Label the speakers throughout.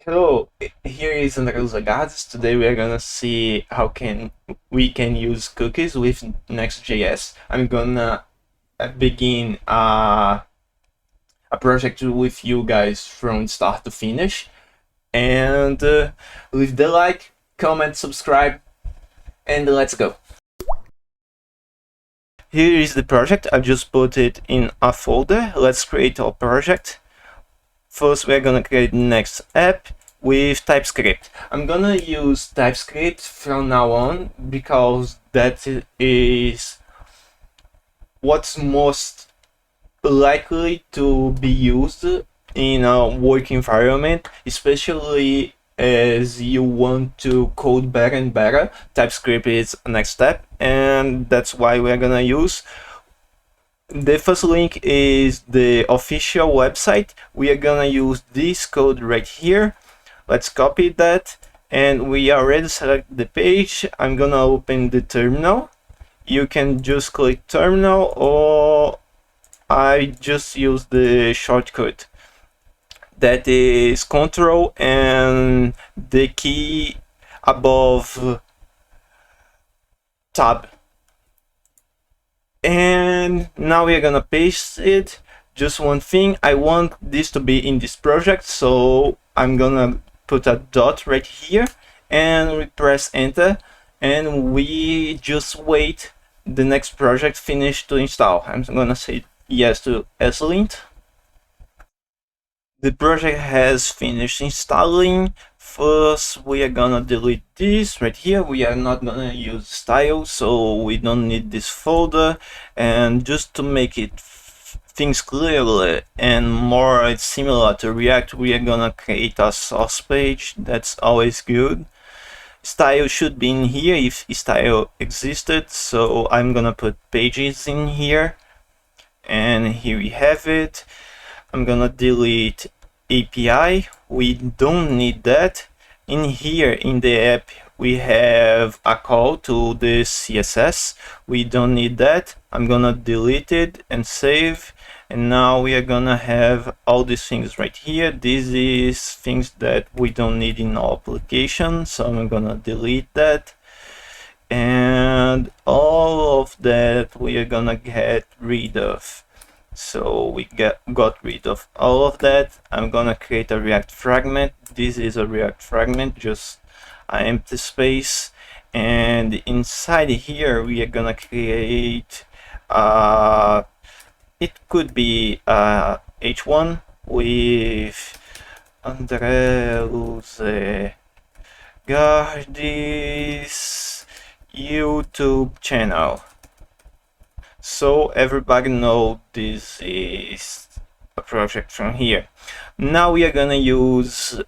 Speaker 1: Hello, here is Andreas Lagardes. Today we are gonna see how we can use cookies with NextJS. I'm gonna begin a project with you guys from start to finish, and leave the like, comment, subscribe, and let's go. Here is the project. I just put it in a folder. Let's create our project. First, we're gonna create next app with TypeScript. I'm gonna use TypeScript from now on because that is what's most likely to be used in a work environment, especially as you want to code better and better. TypeScript is the next step, and that's why we're gonna use. The first link is the official website. We are gonna use this code right here. Let's copy that, and we already select the page. I'm gonna open the terminal. You can just click terminal, or I just use the shortcut that is Control and the key above tab. And now we're gonna paste it. Just one thing, I want this to be in this project, so I'm gonna put a dot right here, and we press enter, and we just wait the next project finish to install. I'm gonna say yes to slint. The project has finished installing. First, we are gonna delete this right here. We are not gonna use style, so we don't need this folder. And just to make it things clearly and more similar to React, we are gonna create a source page. That's always good. Style should be in here if style existed, so I'm gonna put pages in here, and here we have it. I'm gonna delete API. We don't need that. In here in the app we have a call to the CSS. We don't need that. I'm gonna delete it and save. And now we are gonna have all these things right here. This is things that we don't need in our application, so I'm gonna delete that. And all of that we are gonna get rid of. So we got rid of all of that. I'm gonna create a React fragment. This is a React fragment, just an empty space. And inside here we are gonna create it could be h1 with André Lagardes YouTube channel, so everybody know this is a project from here. Now we are gonna use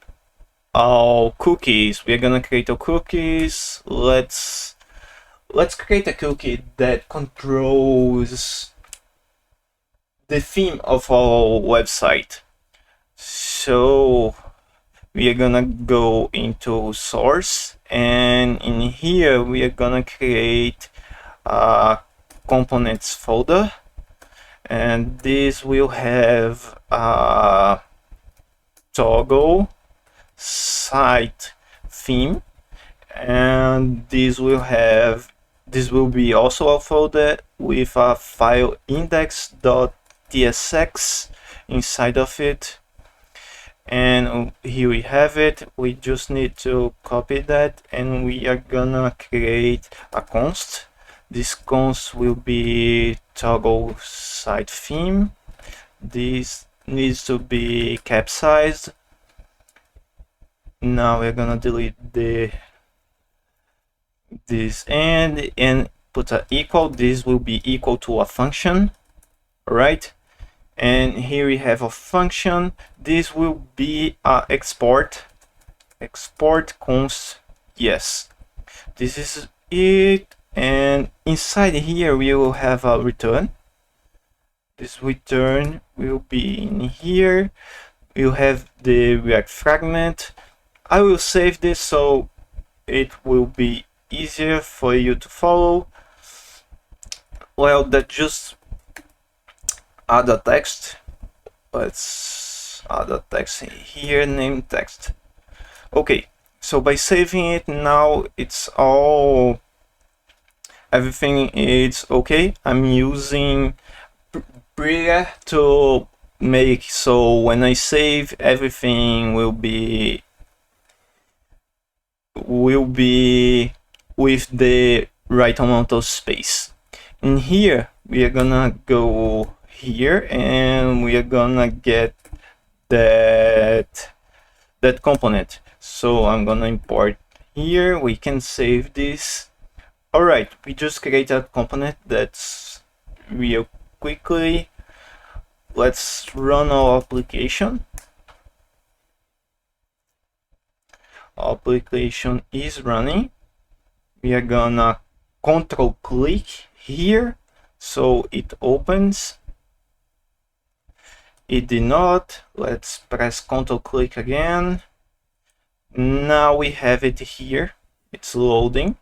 Speaker 1: our cookies. We are gonna create our cookies. Let's create a cookie that controls the theme of our website. So we are gonna go into source, and in here we are gonna create a components folder, and this will have a toggle site theme, and this will be also a folder with a file index.tsx inside of it. And here we have it. We just need to copy that, and we are gonna create a const. This const will be toggle site theme. This needs to be capsized. Now we're gonna delete this and put an equal. This will be equal to a function, right? And here we have a function. This will be a export const yes. This is it. And inside here we will have a return. This return will be in here. We'll have the React fragment. I will save this so it will be easier for you to follow. Well, that just add a text. Let's add a text here, name text. Okay, so by saving it, now it's everything is okay. I'm using Bria to make so when I save, everything will be with the right amount of space. In here, we are gonna go here and we are gonna get that component. So I'm gonna import here. We can save this. All right, we just created a component. That's real quickly. Let's run our application. Our application is running. We are gonna control click here so it opens. It did not. Let's press control click again. Now we have it here. It's loading.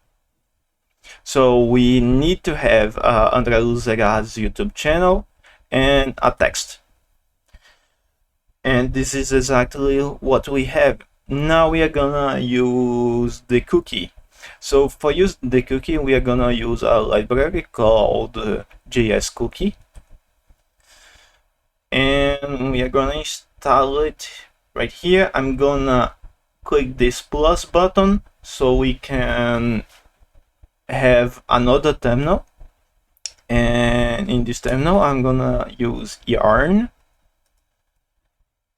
Speaker 1: So we need to have André Luzera's YouTube channel and a text. And this is exactly what we have. Now we are gonna use the cookie. So for use the cookie, we are gonna use a library called JS cookie. And we are gonna install it right here. I'm gonna click this plus button so we can have another terminal. And in this terminal, I'm gonna use yarn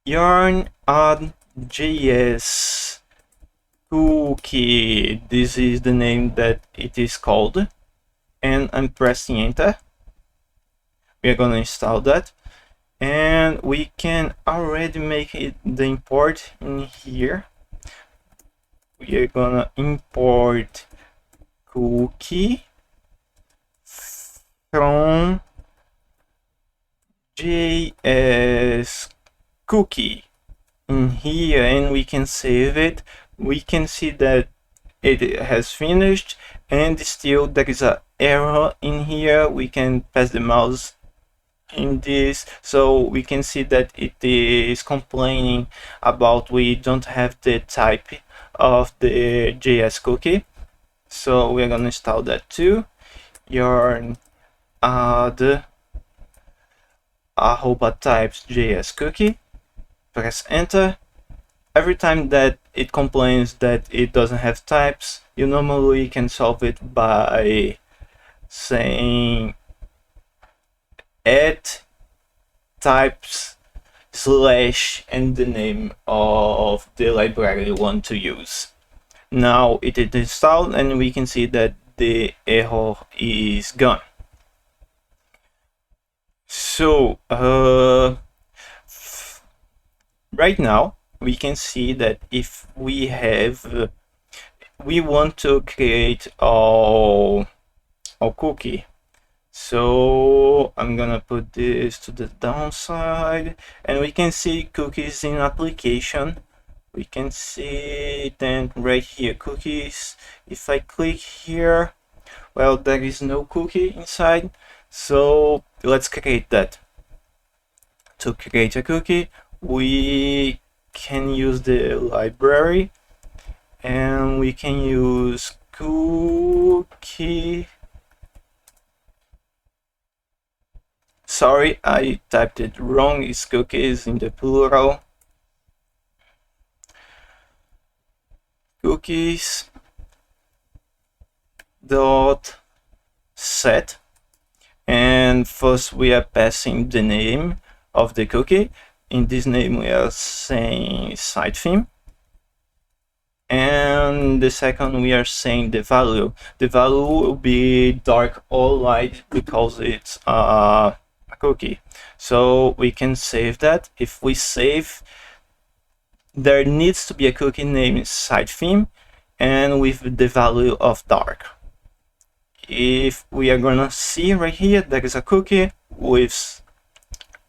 Speaker 1: add JS cookie. This is the name that it is called, and I'm pressing enter. We are gonna install that, and we can already make it the import in here. We are gonna import cookie from JS cookie in here, and we can save it. We can see that it has finished, and still there is an error in here. We can pass the mouse in this, so we can see that it is complaining about we don't have the type of the JS cookie. So we're gonna install that too. Yarn add arroba types JS cookie. Press enter. Every time that it complains that it doesn't have types, you normally can solve it by saying add types / and the name of the library you want to use. Now it is installed, and we can see that the error is gone. So right now we can see that if we have we want to create our cookie. So I'm gonna put this to the downside, and we can see cookies in application. We can see then right here cookies. If I click here, well, there is no cookie inside. So let's create that. To create a cookie, we can use the library, and we can use cookie. Sorry, I typed it wrong. It's cookies in the plural. Cookies dot set, and first we are passing the name of the cookie. In this name we are saying site theme, and the second we are saying the value. The value will be dark or light because it's a cookie. So we can save that. If we save, there needs to be a cookie named site theme and with the value of dark. If we are gonna see right here, there is a cookie with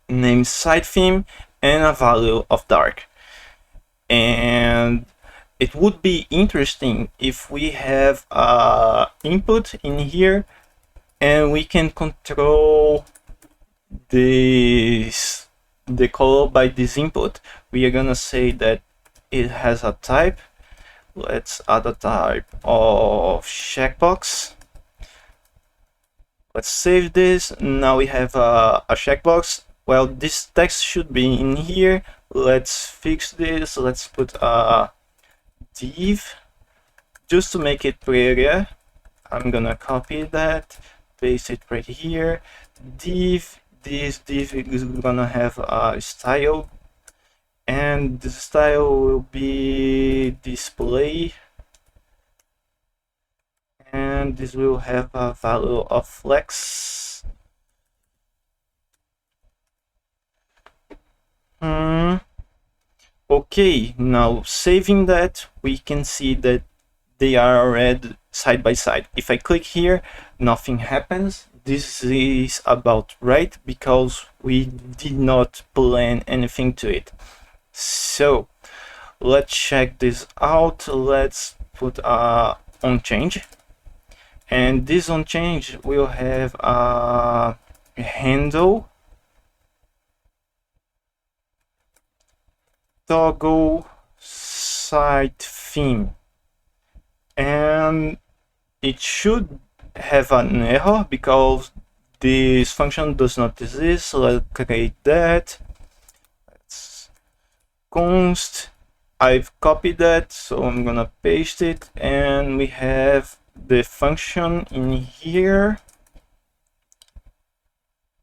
Speaker 1: name site theme and a value of dark. And it would be interesting if we have a input in here and we can control the color by this input. We are gonna say that it has a type, let's add a type of checkbox. Let's save this. Now we have a checkbox. Well, this text should be in here. Let's fix this. Let's put a div just to make it prettier. I'm gonna copy that, paste it right here. Div, this div is gonna have a style, and the style will be display, and this will have a value of flex. Okay, now saving that, we can see that they are already side by side. If I click here, nothing happens. This is about right because we did not plan anything to it. So let's check this out. Let's put on change, and this on change will have a handle toggle site theme, and it should have an error because this function does not exist. So let's create that. Let's const. I've copied that, so I'm gonna paste it, and we have the function in here.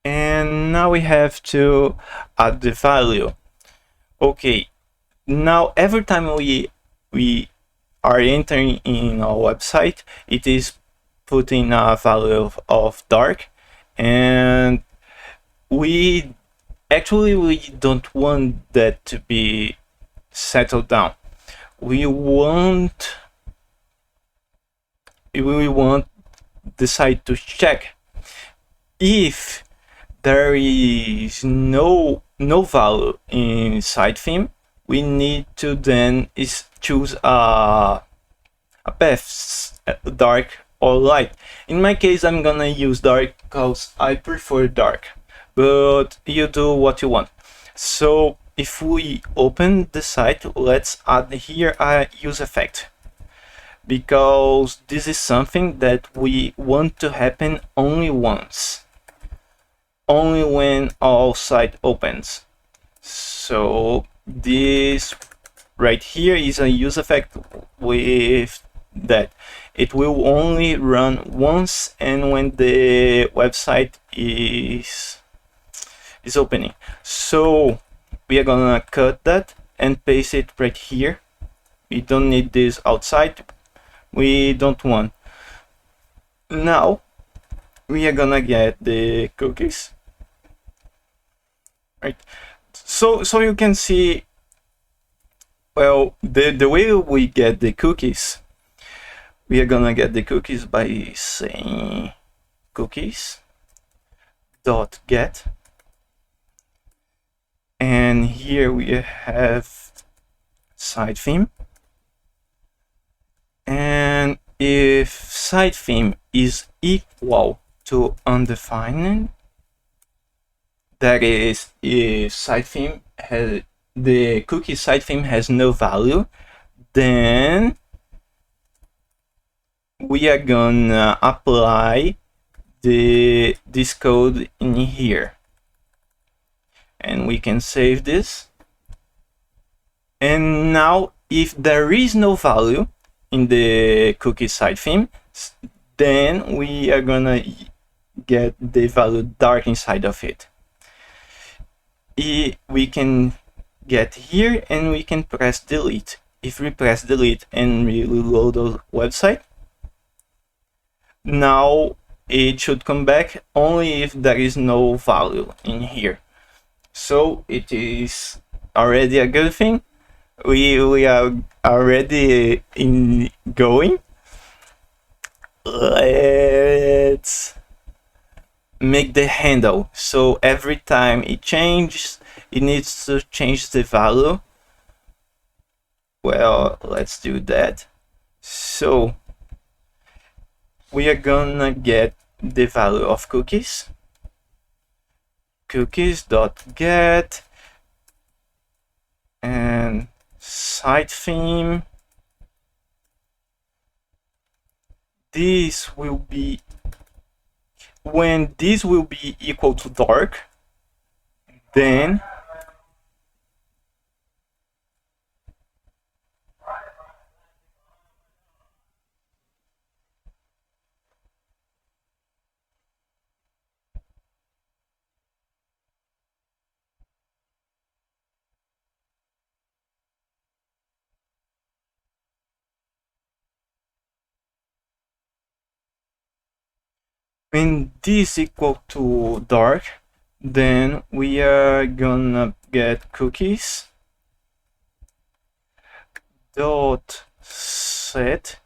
Speaker 1: And now we have to add the value. Okay, now every time we are entering in our website, it is putting a value of dark, and we don't want that to be settled down. We want the site to check if there is no value in site theme. We need to then choose a path, dark or light. In my case, I'm gonna use dark because I prefer dark, but you do what you want. So if we open the site, let's add here a use effect, because this is something that we want to happen only once, only when our site opens. So this right here is a use effect with that it will only run once and when the website is opening. So we are gonna cut that and paste it right here. We don't need this outside. We don't want. Now we are gonna get the cookies, right? So you can see, well, the way we get the cookies, we are gonna get the cookies by saying cookies dot get, and here we have site theme, and if site theme is equal to undefined, that is, if site theme has the cookie site theme has no value, then we are gonna apply this code in here, and we can save this. And now if there is no value in the cookie site theme, then we are gonna get the value dark inside of it. We can get here and we can press delete. If we press delete and reload the website, now it should come back only if there is no value in here. So it is already a good thing. We are already going. Let's make the handle, so every time it changes, it needs to change the value. Well, let's do that. So we are gonna get the value of cookies, cookies.get, and site theme this will be, when this will be equal to dark, then when this equal to dark, then we are gonna get cookies dot set,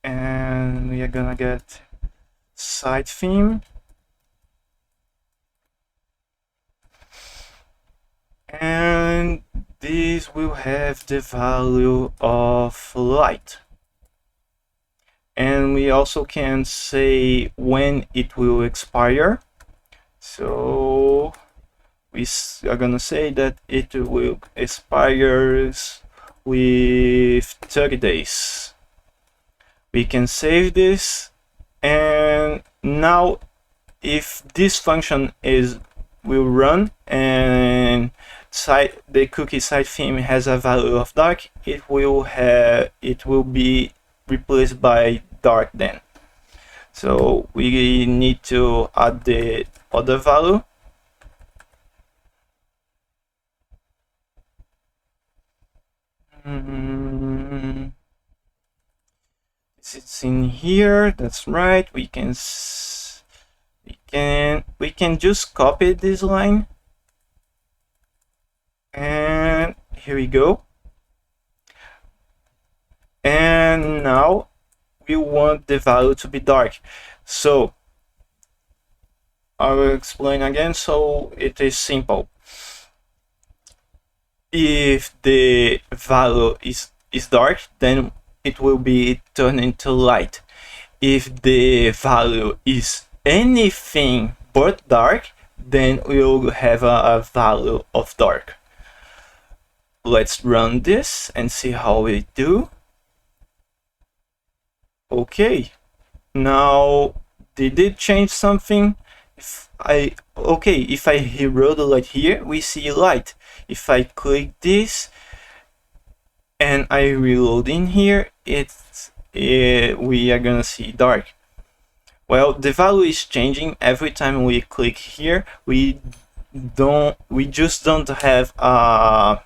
Speaker 1: and we are gonna get site theme, and this will have the value of light. And we also can say when it will expire. So we are gonna say that it will expire with 30 days. We can save this, and now if this function will run and the cookie site theme has a value of dark, it will be replaced by dark then. So we need to add the other value. It's in here. That's right. We can just copy this line, and here we go. And now we want the value to be dark. So I will explain again. So it is simple. If the value is dark, then it will be turned into light. If the value is anything but dark, then we will have a value of dark. Let's run this and see how we do. Okay, now did it change something? If I reload the light here, we see light. If I click this and I reload in here, we are gonna see dark. Well, the value is changing every time we click here. We just don't have a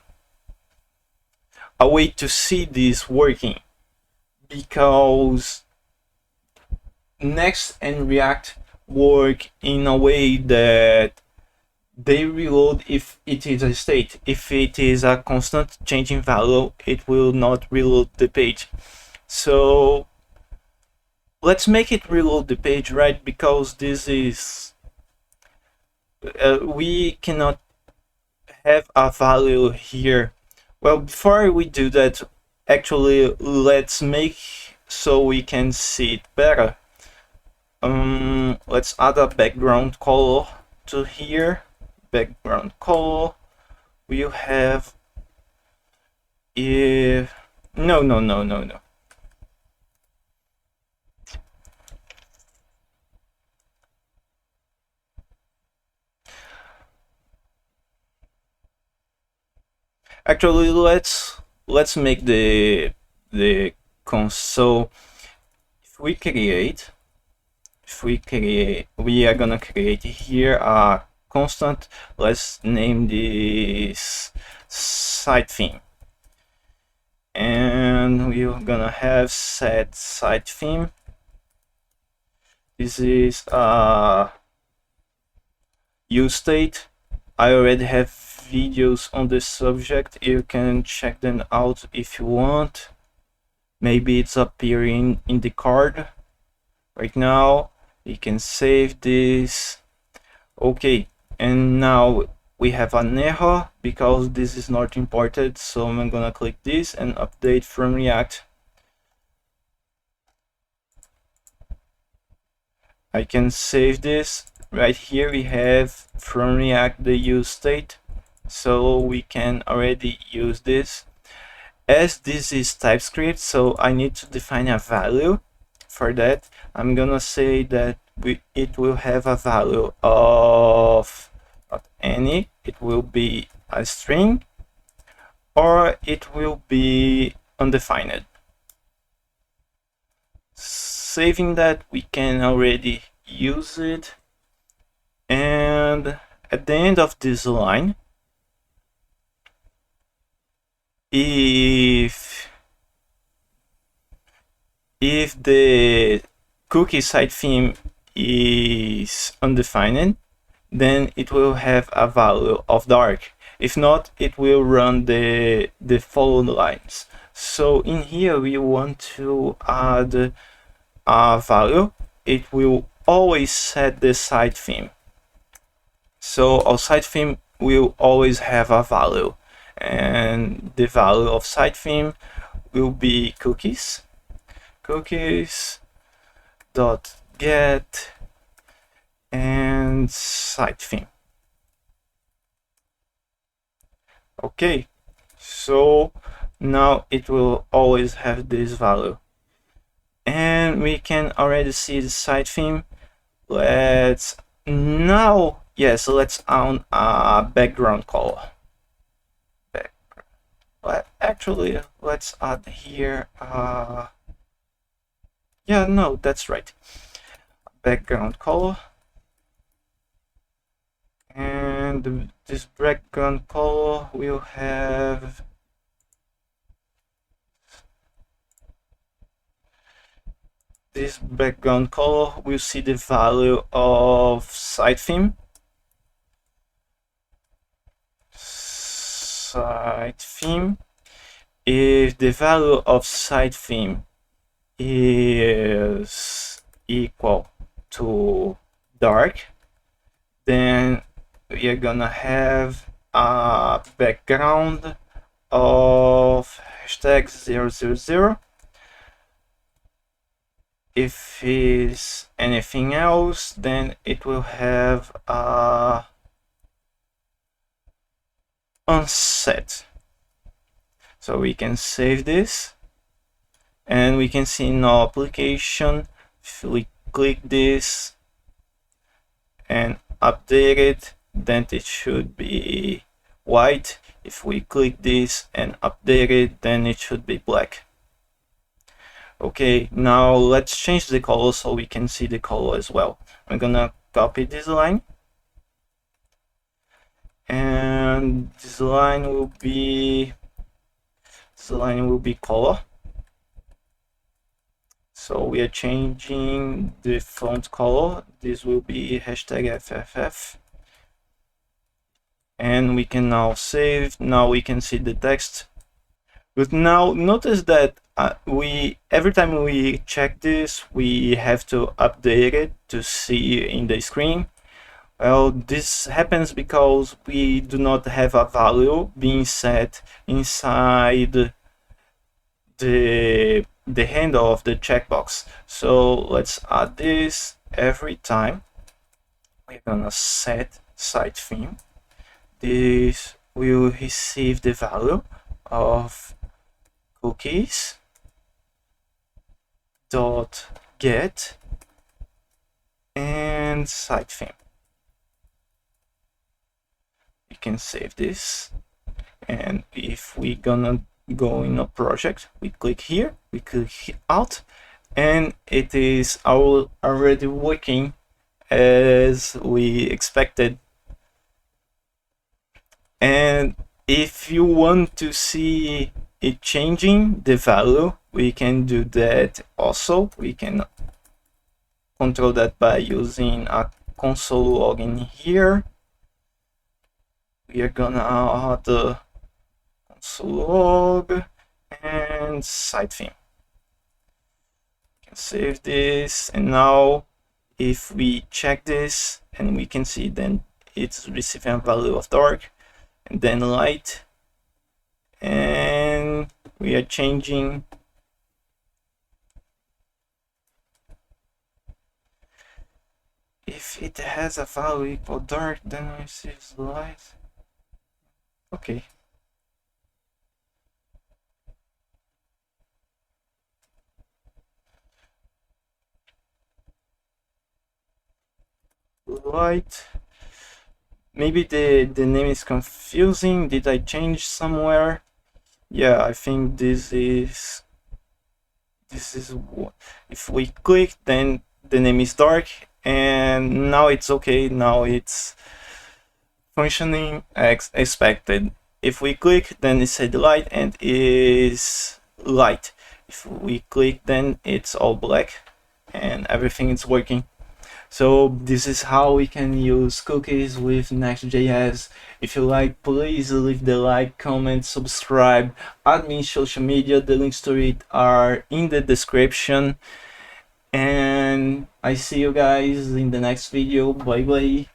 Speaker 1: way to see this working, because Next and React work in a way that they reload if it is a state. If it is a constant changing value, it will not reload the page. So let's make it reload the page, right? Because this is we cannot have a value here. Well, before we do that, actually let's make so we can see it better. Let's add a background color to here. Background color we'll have no. Actually, let's make the console. We are gonna create here a constant. Let's name this site theme, and we're gonna have set site theme. This is a use state. I already have videos on this subject. You can check them out if you want. Maybe it's appearing in the card right now. We can save this. Okay, and now we have an error because this is not imported, so I'm gonna click this and update from React. I can save this. Right here we have from React the use state, so we can already use this. As this is TypeScript, so I need to define a value for that, I'm gonna say that it will have a value of not any, it will be a string, or it will be undefined. Saving that, we can already use it, and at the end of this line, if the cookie side theme is undefined, then it will have a value of dark. If not, it will run the following lines. So in here we want to add a value. It will always set the side theme. So our side theme will always have a value, and the value of side theme will be cookies dot get and side theme. Okay, so now it will always have this value, and we can already see the side theme. Let's now, yes, let's add a background color. Actually, let's add here yeah, no, that's right, background color. And this background color will have this background color. We'll see the value of side theme. Side theme. If the value of side theme is equal to dark, then we are gonna have a background of hashtag 000. If it's anything else, then it will have a unset. So we can save this, and we can see in our application, if we click this and update it, then it should be white. If we click this and update it, then it should be black. Okay, now let's change the color so we can see the color as well. I'm gonna copy this line, and this line will be color. So we are changing the font color. This will be hashtag FFF. And we can now save. Now we can see the text. But now notice that every time we check this, we have to update it to see in the screen. Well, this happens because we do not have a value being set inside the handle of the checkbox. So let's add this. Every time we're gonna set side theme, this will receive the value of cookies dot get and side theme. We can save this, and if we gonna go in a project, we click here, we click out, and it is already working as we expected. And if you want to see it changing the value, we can do that also. We can control that by using a console log in here. We are gonna add the console log and side theme. We can save this, and now if we check this, and we can see then it's receiving a value of dark and then light, and we are changing if it has a value equal dark, then it receives light. Okay. light. Maybe the name is confusing. Did I change somewhere? Yeah, I think this is if we click, then the name is dark, and now it's okay. Now it's functioning as expected. If we click, then it said light and is light. If we click, then it's all black and everything is working. So this is how we can use cookies with Next.js. If you like, please leave the like, comment, subscribe, add me in social media. The links to it are in the description. And I see you guys in the next video. Bye bye.